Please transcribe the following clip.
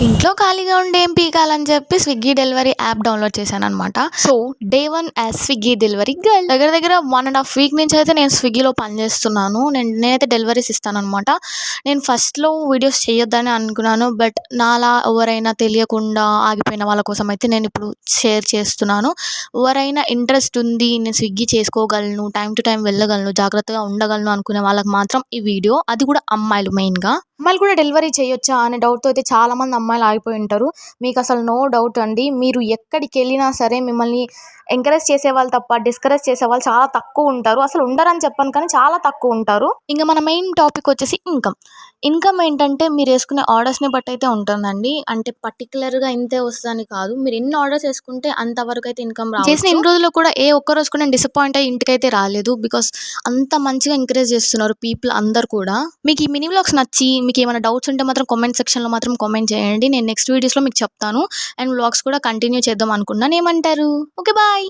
ఇంట్లో ఖాళీగా ఉండి ఏం పీకాలని చెప్పి స్విగ్గీ డెలివరీ యాప్ డౌన్లోడ్ చేశాను అనమాట. So day 1 as Swiggy delivery girl. దగ్గర దగ్గర 1.5 వీక్ నుంచి అయితే నేను స్విగ్గీలో పనిచేస్తున్నాను. నేనైతే డెలివరీస్ ఇస్తానమాట. నేను ఫస్ట్లో వీడియోస్ చేయొద్దని అనుకున్నాను. బట్ నాలా ఎవరైనా తెలియకుండా ఆగిపోయిన వాళ్ళ కోసం అయితే నేను ఇప్పుడు షేర్ చేస్తున్నాను. ఎవరైనా ఇంట్రెస్ట్ ఉంది, నేను స్విగ్గీ చేసుకోగలను, టైం టు టైం వెళ్ళగలను, జాగ్రత్తగా ఉండగలను అనుకునే వాళ్ళకి మాత్రం ఈ వీడియో. అది కూడా అమ్మాయిలు మెయిన్గా. అమ్మాయిలు కూడా డెలివరీ చేయొచ్చా అనే డౌట్తో అయితే చాలామంది అమ్మాయిలు ఆగిపోయి ఉంటారు. మీకు అసలు నో డౌట్ అండి. మీరు ఎక్కడికి వెళ్ళినా సరే మిమ్మల్ని ఎంకరేజ్ చేసేవాళ్ళు తప్ప డిస్కరేజ్ చేసేవాళ్ళు చాలా తక్కువ ఉంటారు. అసలు ఉండరని చెప్పను కానీ చాలా తక్కువ ఉంటారు. ఇంకా మన మెయిన్ టాపిక్ వచ్చేసి ఇన్కమ్ ఏంటంటే మీరు వేసుకునే ఆర్డర్స్ని బట్టి అయితే ఉంటుందండి. అంటే పర్టికులర్గా ఇంతే వస్తుందని కాదు. మీరు ఎన్ని ఆర్డర్స్ వేసుకుంటే అంతవరకు అయితే ఇన్కమ్ రావచ్చు. చేసిన ఇన్ని రోజుల్లో కూడా ఏ ఒక్క రోజు కూడా నేను డిసప్పాయింట్ అయ్యి ఇంటికైతే రాలేదు. బికాస్ అంత మంచిగా ఎంకరేజ్ చేస్తున్నారు పీపుల్ అందరు కూడా. మీకు ఈ మినీ వ్లాగ్స్ నచ్చి మీకు ఏమైనా డౌట్స్ ఉంటే మాత్రం కామెంట్ సెక్షన్లో మాత్రం కామెంట్ చేయండి. నేను నెక్స్ట్ వీడియోస్లో మీకు చెప్తాను. అండ్ వ్లాగ్స్ కూడా కంటిన్యూ చేద్దాం అనుకున్నాను. ఏమంటారు? Okay bye.